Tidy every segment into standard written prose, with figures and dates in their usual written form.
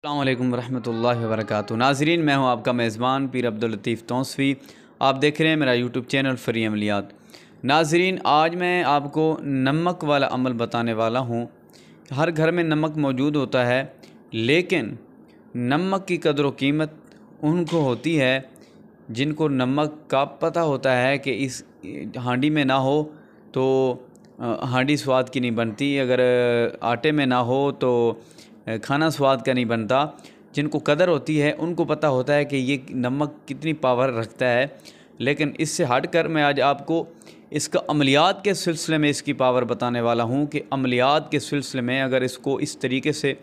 अस्सलाम वालेकुम रहमतुल्लाहि व बरकातुहू। नाज़रीन, मैं हूं आपका मेज़बान पीर अब्दुल लतीफ़ तौसफ़ी। आप देख रहे हैं मेरा यूट्यूब चैनल फ़री अमलियात। नाज़रीन, आज मैं आपको नमक वाला अमल बताने वाला हूं। हर घर में नमक मौजूद होता है, लेकिन नमक की कदर व कीमत उनको होती है जिनको नमक का पता होता है कि इस हांडी में ना हो तो हांडी स्वाद की नहीं बनती, अगर आटे में ना हो तो खाना स्वाद का नहीं बनता। जिनको कदर होती है उनको पता होता है कि ये नमक कितनी पावर रखता है। लेकिन इससे हटकर मैं आज आपको इसका अमलियात के सिलसिले में इसकी पावर बताने वाला हूँ कि अमलियात के सिलसिले में अगर इसको इस तरीके से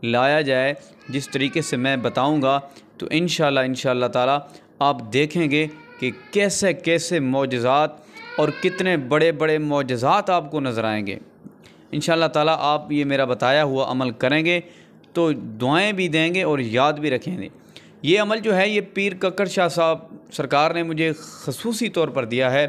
लाया जाए जिस तरीके से मैं बताऊँगा, तो इंशाअल्लाह ताला आप देखेंगे कि कैसे कैसे मौजज़ात और कितने बड़े बड़े मौजज़ात आपको नज़र आएंगे। इंशाअल्लाह ताला आप ये मेरा बताया हुआ अमल करेंगे तो दुआएं भी देंगे और याद भी रखेंगे। ये अमल जो है ये पीर कक्कड़ शाह साहब सरकार ने मुझे ख़ुसूसी तौर पर दिया है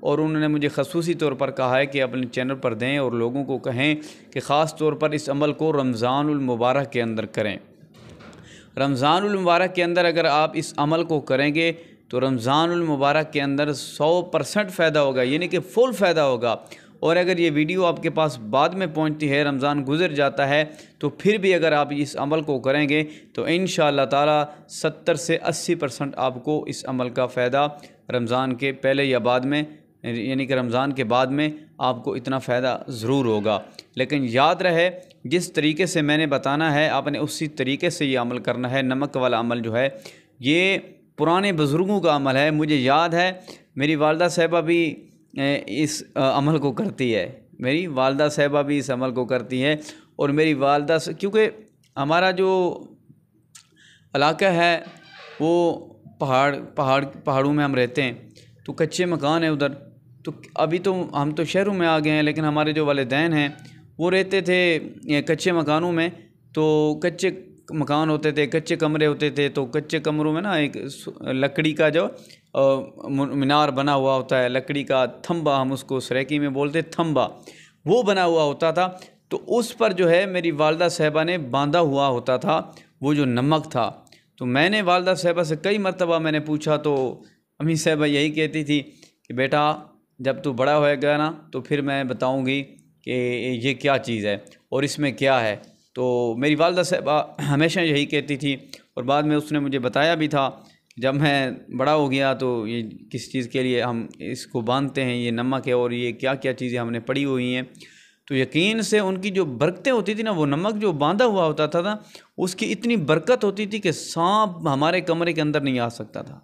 और उन्होंने मुझे ख़ुसूसी तौर पर कहा है कि अपने चैनल पर दें और लोगों को कहें कि ख़ास तौर पर इस अमल को रमज़ानुल मुबारक के अंदर करें। रमज़ानुल मुबारक के अंदर अगर आप इस अमल को करेंगे तो रमज़ानुल मुबारक के अंदर 100% फ़ायदा होगा, यानी कि फ़ुल फ़ायदा होगा। और अगर ये वीडियो आपके पास बाद में पहुंचती है, रमज़ान गुज़र जाता है, तो फिर भी अगर आप इस अमल को करेंगे तो इंशाअल्लाह ताला 70 से 80% आपको इस अमल का फ़ायदा रमज़ान के पहले या बाद में, यानी कि रमज़ान के बाद में आपको इतना फ़ायदा ज़रूर होगा। लेकिन याद रहे, जिस तरीके से मैंने बताना है आपने उसी तरीके से ये अमल करना है। नमक वाला अमल जो है ये पुराने बुज़ुर्गों का अमल है। मुझे याद है मेरी वालदा साहिबा भी इस अमल को करती है। मेरी वालदा साहिबा भी इस अमल को करती है। और मेरी वालदा से, क्योंकि हमारा जो इलाका है वो पहाड़ों में हम रहते हैं, तो कच्चे मकान है उधर। तो अभी तो हम तो शहरों में आ गए हैं, लेकिन हमारे जो वालिदैन हैं वो रहते थे कच्चे मकानों में। तो कच्चे मकान होते थे, कच्चे कमरे होते थे। तो कच्चे कमरों में ना एक लकड़ी का जो मीनार बना हुआ होता है, लकड़ी का थंबा, हम उसको सरेकी में बोलते थंबा, वो बना हुआ होता था। तो उस पर जो है मेरी वालदा साहिबा ने बांधा हुआ होता था वो जो नमक था। तो मैंने वालदा साहिबा से कई मरतबा मैंने पूछा, तो अम्मी साहिबा यही कहती थी कि बेटा जब तू बड़ा होएगा ना तो फिर मैं बताऊंगी कि ये क्या चीज़ है और इसमें क्या है। तो मेरी वालदा साहिबा हमेशा यही कहती थी। और बाद में उसने मुझे बताया भी था, जब मैं बड़ा हो गया तो ये किस चीज़ के लिए हम इसको बांधते हैं, ये नमक है और ये क्या क्या चीज़ें हमने पढ़ी हुई हैं। तो यकीन से उनकी जो बरकतें होती थी ना, वो नमक जो बांधा हुआ होता था ना, उसकी इतनी बरकत होती थी कि सांप हमारे कमरे के अंदर नहीं आ सकता था।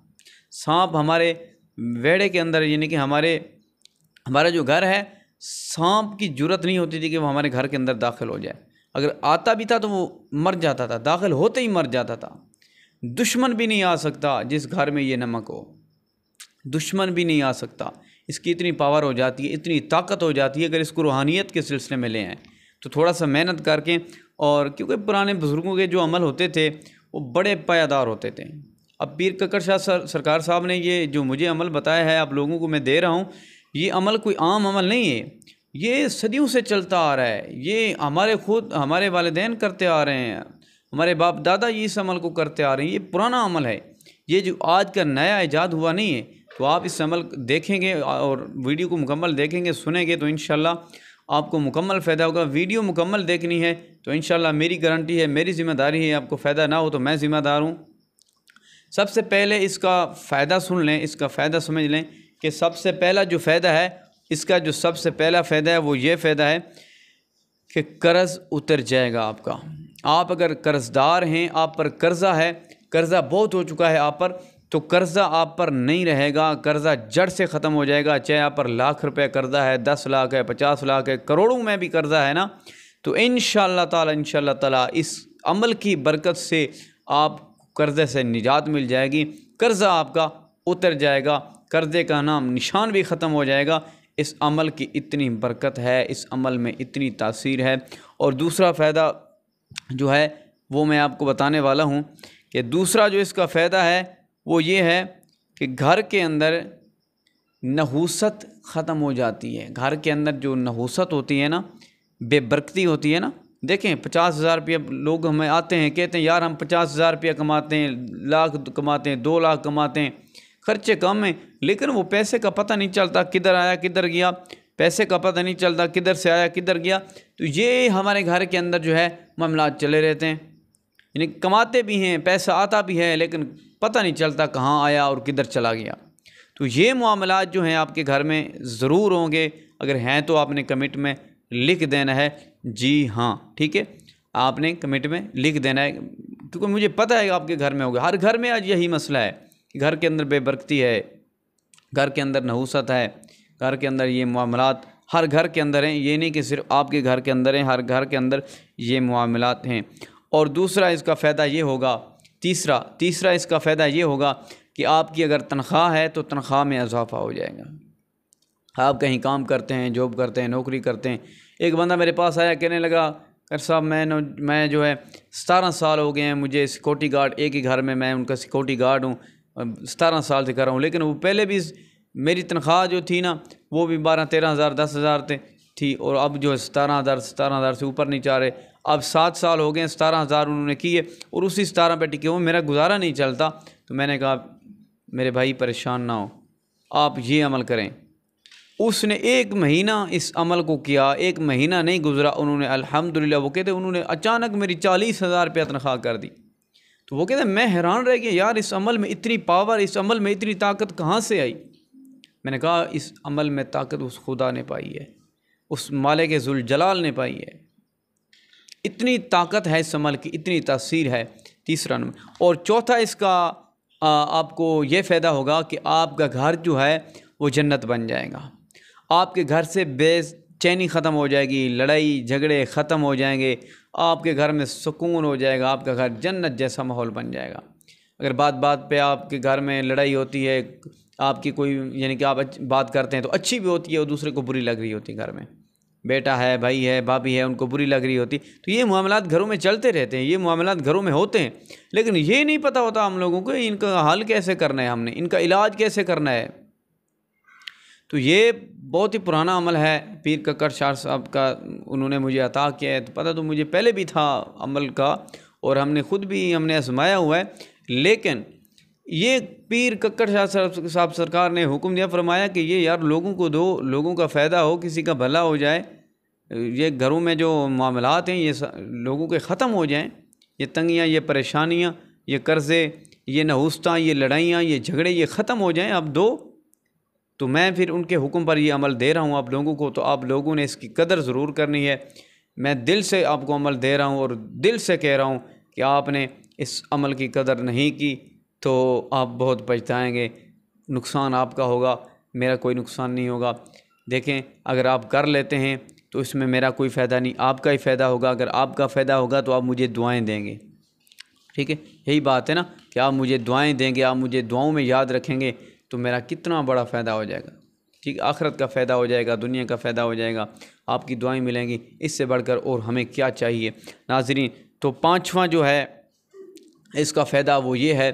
सांप हमारे वेड़े के अंदर, यानी कि हमारा जो घर है, सांप की जुर्रत नहीं होती थी कि वो हमारे घर के अंदर दाखिल हो जाए। अगर आता भी था तो वो मर जाता था, दाखिल होते ही मर जाता था। दुश्मन भी नहीं आ सकता जिस घर में ये नमक हो, दुश्मन भी नहीं आ सकता। इसकी इतनी पावर हो जाती है, इतनी ताकत हो जाती है। अगर इसको रूहानियत के सिलसिले में ले आएँ तो थोड़ा सा मेहनत करके, और क्योंकि पुराने बुज़ुर्गों के जो अमल होते थे वो बड़े पायादार होते थे। अब पीर कक्कड़ शाह सरकार साहब ने ये जो मुझे अमल बताया है आप लोगों को मैं दे रहा हूँ, ये अमल कोई आम अमल नहीं है, ये सदियों से चलता आ रहा है। ये हमारे वालिदैन करते आ रहे हैं, हमारे बाप दादा ये इस अमल को करते आ रहे हैं। ये पुराना अमल है, ये जो आज का नया ईजाद हुआ नहीं है। तो आप इस अमल देखेंगे और वीडियो को मुकम्मल देखेंगे, सुनेंगे, तो इंशाल्लाह आपको मुकम्मल फ़ायदा होगा। वीडियो मुकम्मल देखनी है तो इंशाल्लाह मेरी गारंटी है, मेरी ज़िम्मेदारी है, आपको फ़ायदा ना हो तो मैं ज़िम्मेदार हूँ। सबसे पहले इसका फ़ायदा सुन लें, इसका फ़ायदा समझ लें कि सबसे पहला जो फ़ायदा है, इसका जो सबसे पहला फ़ायदा है वो ये फ़ायदा है कि कर्ज़ उतर जाएगा आपका। आप अगर कर्ज़दार हैं, आप पर कर्ज़ा है, कर्ज़ा बहुत हो चुका है आप पर, तो कर्ज़ा आप पर नहीं रहेगा, कर्ज़ा जड़ से ख़त्म हो जाएगा। चाहे आप पर लाख रुपए कर्ज़ा है, 10 लाख है, 50 लाख है, करोड़ों में भी कर्ज़ा है ना, तो इंशाअल्लाह ताला इस अमल की बरकत से आप कर्ज़े से निजात मिल जाएगी, कर्ज़ा आपका उतर जाएगा, कर्ज़े का नाम निशान भी ख़त्म हो जाएगा। इस अमल की इतनी बरकत है, इस अमल में इतनी तासीर है। और दूसरा फ़ायदा जो है वो मैं आपको बताने वाला हूँ कि दूसरा जो इसका फ़ायदा है वो ये है कि घर के अंदर नहूसत ख़त्म हो जाती है। घर के अंदर जो नहूसत होती है ना, बेबरकती होती है ना, देखें 50,000 रुपया लोग हमें आते हैं, कहते हैं यार हम 50,000 रुपया कमाते हैं, लाख कमाते हैं, 2 लाख कमाते हैं, खर्चे कम हैं, लेकिन वो पैसे का पता नहीं चलता किधर आया किधर गया, पैसे का पता नहीं चलता किधर से आया किधर गया। तो ये हमारे घर के अंदर जो है मामलात चले रहते हैं, यानी कमाते भी हैं, पैसा आता भी है, लेकिन पता नहीं चलता कहाँ आया और किधर चला गया। तो ये मामलात जो हैं आपके घर में ज़रूर होंगे, अगर हैं तो आपने कमेंट में लिख देना है जी हाँ, ठीक है, आपने कमेंट में लिख देना है, क्योंकि मुझे पता है कि आपके घर में होगा। हर घर में आज यही मसला है कि घर के अंदर बेबरकती है, घर के अंदर नहूसत है, घर के अंदर ये मामलात हर घर के अंदर हैं, ये नहीं कि सिर्फ आपके घर के अंदर हैं, हर घर के अंदर ये मामलात हैं। और दूसरा इसका फ़ायदा ये होगा, तीसरा इसका फ़ायदा ये होगा कि आपकी अगर तनख्वाह है तो तनख्वाह में इजाफ़ा हो जाएगा। आप कहीं काम करते हैं, जॉब करते हैं, नौकरी करते हैं, एक बंदा मेरे पास आया, कहने लगा कर साहब मैं जो है 17 साल हो गए हैं मुझे सिक्योरिटी गार्ड, एक ही घर में मैं उनका सिक्योरिटी गार्ड हूँ, 17 साल से कर रहा हूँ, लेकिन वो पहले भी मेरी तनख्वाह जो थी ना वो भी 12-13 हज़ार 10 हज़ार थी, और अब जो है 17,000 से ऊपर नहीं चाह रहे। अब 7 साल हो गए, 17,000 उन्होंने किए और उसी 17 पे टिके, वो मेरा गुजारा नहीं चलता। तो मैंने कहा मेरे भाई परेशान ना हो, आप ये अमल करें। उसने 1 महीना इस अमल को किया, 1 महीना नहीं गुजरा, उन्होंने अल्हम्दुलिल्लाह, वो कहते उन्होंने अचानक मेरी 40,000 रुपया तनख्वाह कर दी। तो वो कहते मैं हैरान रह गया, यार इस अमल में इतनी पावर, इस अमल में इतनी ताकत कहाँ से आई। मैंने कहा इस अमल में ताकत उस खुदा ने पाई है, उस मालिक ज़ुल जलाल ने पाई है, इतनी ताकत है इस अमल की, इतनी तासीर है। तीसरा नंबर। और चौथा इसका आपको ये फ़ायदा होगा कि आपका घर जो है वो जन्नत बन जाएगा। आपके घर से बेचैनी ख़त्म हो जाएगी, लड़ाई झगड़े ख़त्म हो जाएंगे, आपके घर में सुकून हो जाएगा, आपका घर जन्नत जैसा माहौल बन जाएगा। अगर बात बात पे आपके घर में लड़ाई होती है, आपकी कोई यानी कि आप बात करते हैं तो अच्छी भी होती है और दूसरे को बुरी लग रही होती है, घर में बेटा है, भाई है, भाभी है, उनको बुरी लग रही होती, तो ये मामलात घरों में चलते रहते हैं, ये मामलात घरों में होते हैं, लेकिन ये नहीं पता होता हम लोगों को इनका हल कैसे करना है, हमने इनका इलाज कैसे करना है। तो ये बहुत ही पुराना अमल है, पीर कक्कड़ शाह साहब का उन्होंने मुझे अता किया है। तो पता तो मुझे पहले भी था अमल का, और हमने ख़ुद भी हमने आजमाया हुआ है, लेकिन ये पीर कक्कड़ शाह साहब सरकार ने हुक्म दिया, फरमाया कि ये यार लोगों को दो, लोगों का फ़ायदा हो, किसी का भला हो जाए, ये घरों में जो मामलात हैं ये लोगों के ख़त्म हो जाएं, ये तंगियाँ, ये परेशानियाँ, ये कर्ज़े, ये नहुस्तां, ये लड़ाइयाँ, ये झगड़े, ये ख़त्म हो जाएं, आप दो। तो मैं फिर उनके हुक्म पर ये अमल दे रहा हूँ आप लोगों को, तो आप लोगों ने इसकी कदर ज़रूर करनी है। मैं दिल से आपको अमल दे रहा हूँ और दिल से कह रहा हूँ कि आपने इस अमल की कदर नहीं की तो आप बहुत पछताएंगे, नुकसान आपका होगा, मेरा कोई नुकसान नहीं होगा। देखें, अगर आप कर लेते हैं तो इसमें मेरा कोई फ़ायदा नहीं, आपका ही फ़ायदा होगा। अगर आपका फ़ायदा होगा तो आप मुझे दुआएं देंगे, ठीक है, यही बात है ना कि आप मुझे दुआएं देंगे, आप मुझे दुआओं में याद रखेंगे, तो मेरा कितना बड़ा फ़ायदा हो जाएगा, ठीक, आखिरत का फ़ायदा हो जाएगा, दुनिया का फ़ायदा हो जाएगा, आपकी दुआएं मिलेंगी, इससे बढ़कर और हमें क्या चाहिए। नाज़रीन, तो पाँचवा जो है इसका फ़ायदा वो ये है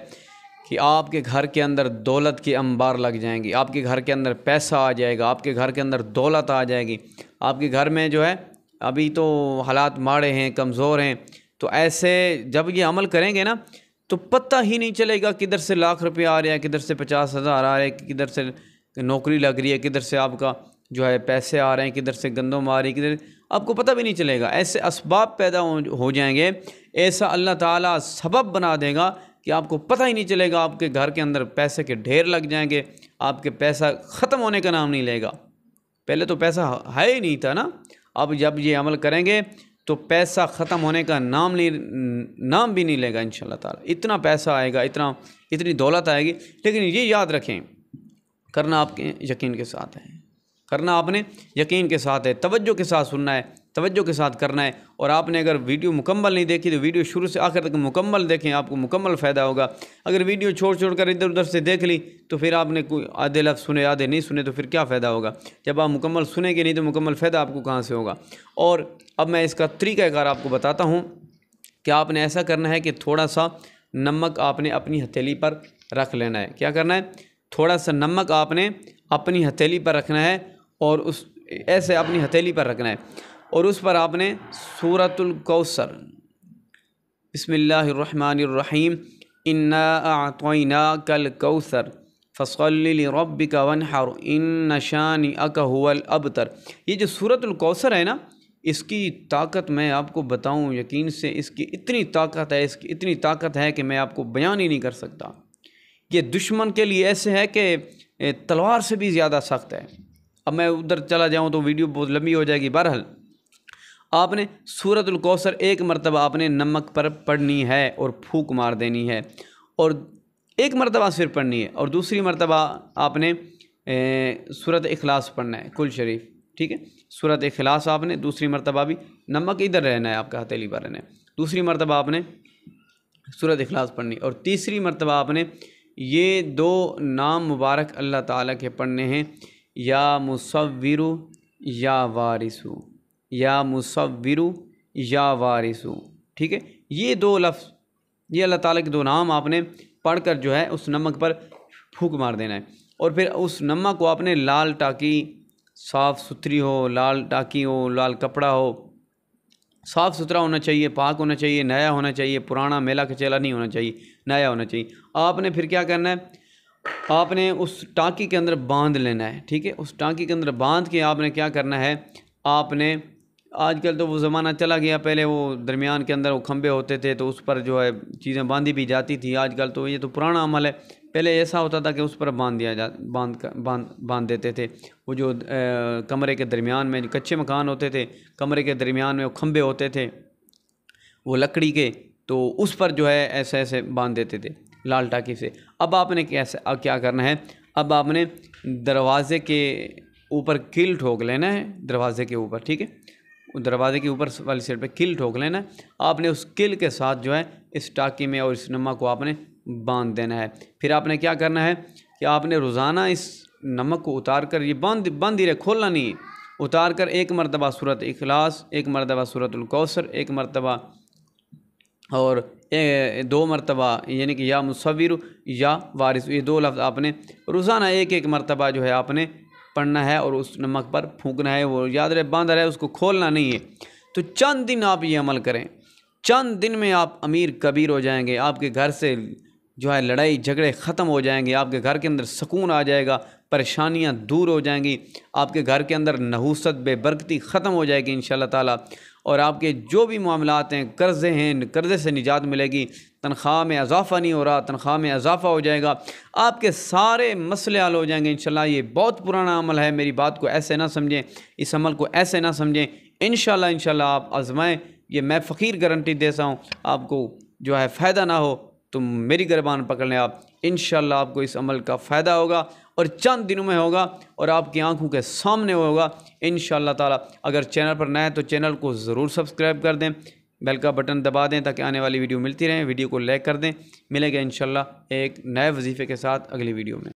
कि आपके घर के अंदर दौलत के अंबार लग जाएंगी, आपके घर के अंदर पैसा आ जाएगा, आपके घर के अंदर दौलत आ जाएगी। आपके घर में जो है अभी तो हालात माड़े हैं, कमज़ोर हैं, तो ऐसे जब ये अमल करेंगे ना तो पता ही नहीं चलेगा किधर से लाख रुपये आ रहे हैं, किधर से 50,000 आ रहे हैं, किधर से नौकरी लग रही है, किधर से आपका जो है पैसे आ रहे हैं, किधर से गंदम आ रही है, किधर आपको पता भी नहीं चलेगा। ऐसे असबाब पैदा हो जाएंगे, ऐसा अल्लाह ताला सबब बना देगा कि आपको पता ही नहीं चलेगा, आपके घर के अंदर पैसे के ढेर लग जाएंगे, आपके पैसा ख़त्म होने का नाम नहीं लेगा। पहले तो पैसा है ही नहीं था ना, अब जब ये अमल करेंगे तो पैसा ख़त्म होने का नाम भी नहीं लेगा इंशाअल्लाह ताला। इतना पैसा आएगा, इतनी दौलत आएगी। लेकिन ये याद रखें, करना आपके यकीन के साथ है, करना आपने यकीन के साथ है, तवज्जो के साथ सुनना है, तवज्जो के साथ करना है। और आपने अगर वीडियो मुकम्मल नहीं देखी तो वीडियो शुरू से आखिर तक मुकम्मल देखें, आपको मुकम्मल फ़ायदा होगा। अगर वीडियो छोड़ कर इधर उधर से देख ली तो फिर आपने कोई आधे लफ्ज़ सुने, आधे नहीं सुने, तो फिर क्या फ़ायदा होगा। जब आप मुकम्मल सुनेंगे नहीं तो मुकम्मल फ़ायदा आपको कहाँ से होगा। और अब मैं इसका तरीक़ाकार आपको बताता हूँ कि आपने ऐसा करना है कि थोड़ा सा नमक आपने अपनी हथेली पर रख लेना है। क्या करना है, थोड़ा सा नमक आपने अपनी हथेली पर रखना है और उस ऐसे अपनी हथेली पर रखना है। और उस पर आपने सूरतुल कौसर, बिस्मिल्लाहिर्रहमानिर्रहीम, इन्ना अअतैनाकल कौसर फसल्लि लिरब्बिका वन्हर इन्न शानिअक हुवल अबतर। ये जो सूरतुल कौसर है ना, इसकी ताकत मैं आपको बताऊं, यकीन से इसकी इतनी ताकत है, इसकी इतनी ताकत है कि मैं आपको बयान ही नहीं कर सकता। ये दुश्मन के लिए ऐसे है कि तलवार से भी ज़्यादा सख्त है। अब मैं उधर चला जाऊं तो वीडियो बहुत लंबी हो जाएगी। बहरहाल आपने सूरतुल कौसर एक मरतबा आपने नमक पर पढ़नी है और फूंक मार देनी है, और एक मरतबा सिर्फ पढ़नी है, और दूसरी मरतबा आपने सूरत इखलास पढ़ना है कुल शरीफ, ठीक है। सूरत इखलास आपने दूसरी मरतबा भी, नमक इधर रहना है आपका, हथेली पर रहना है। दूसरी मरतबा आपने सूरत इखलास पढ़नी, और तीसरी मरतबा आपने ये दो नाम मुबारक अल्लाह ताला के पढ़ने हैं, या मुसव्विरु या वारिसु, या मुसव्विरु या वारिसु, ठीक है। ये दो लफ्ज़, ये अल्लाह ताला के दो नाम आपने पढ़कर जो है उस नमक पर फूंक मार देना है, और फिर उस नमक को आपने लाल टाकी, साफ़ सुथरी हो, लाल टाकी हो, लाल कपड़ा हो, साफ़ सुथरा होना चाहिए, पाक होना चाहिए, नया होना चाहिए, पुराना मेला कचेला नहीं होना चाहिए, नया होना चाहिए। आपने फिर क्या करना है, आपने उस टाँकी के अंदर बांध लेना है, ठीक है। उस टाँकी के अंदर बांध के आपने क्या करना है, आपने, आजकल तो वो ज़माना चला गया, पहले वो दरमियान के अंदर वो खंबे होते थे तो उस पर जो है चीज़ें बांधी भी जाती थी। आजकल तो ये तो पुराना अमल है। पहले ऐसा होता था कि उस पर बांध देते थे। वो जो कमरे के दरमियान में, कच्चे मकान होते थे, कमरे के दरमियान में वो खंबे होते थे वो लकड़ी के, तो उस पर जो है ऐसे ऐसे बांध देते थे लाल टाकी से। अब आपने क्या करना है, अब आपने दरवाज़े के ऊपर कील ठोक लेना है, दरवाज़े के ऊपर, ठीक है। दरवाजे के ऊपर वाली साइड पे कील ठोक लेना है। आपने उस कील के साथ जो है इस टाँकी में और इस नमक को आपने बांध देना है। फिर आपने क्या करना है कि आपने रोज़ाना इस नमक को उतार कर, ये बंद ही रहे, खोलना नहीं है, उतार कर एक मरतबा सूरत इखलास, एक मरतबा सूरतुल कौसर, एक मरतबा और दो मरतबा यानी कि या मुसव्विर या वारिस, ये दो लफ्ज़ आपने रोज़ाना एक एक मरतबा जो है आपने पढ़ना है और उस नमक पर फूंकना है। वो याद रहे, बांधा रहे, उसको खोलना नहीं है। तो चंद दिन आप ये अमल करें, चंद दिन में आप अमीर कबीर हो जाएंगे। आपके घर से जो है लड़ाई झगड़े ख़त्म हो जाएंगे, आपके घर के अंदर सुकून आ जाएगा, परेशानियां दूर हो जाएंगी, आपके घर के अंदर नहूसत बेबरकती ख़त्म हो जाएगी इंशाअल्लाह ताला। और आपके जो भी मामलात हैं, कर्ज़े हैं, कर्ज़े से निजात मिलेगी, तनख्वाह में इजाफ़ा नहीं हो रहा, तनख्वाह में इजाफ़ा हो जाएगा, आपके सारे मसले हल हो जाएंगे इंशाअल्लाह। ये बहुत पुराना अमल है, मेरी बात को ऐसे ना समझें, इस अमल को ऐसे ना समझें। इंशाअल्लाह आप आज़माएँ, ये मैं फ़कीर गारंटी देता हूँ। आपको जो है फ़ायदा ना हो तो मेरी गिरबान पकड़ लें आप, इंशाअल्लाह आपको इस अमल का फ़ायदा होगा और चंद दिनों में होगा और आपकी आंखों के सामने होगा इंशाअल्लाह ताला। अगर चैनल पर नए हैं तो चैनल को ज़रूर सब्सक्राइब कर दें, बेल का बटन दबा दें ताकि आने वाली वीडियो मिलती रहें। वीडियो को लाइक कर दें। मिलेगा इंशाअल्लाह एक नए वजीफ़े के साथ अगली वीडियो में।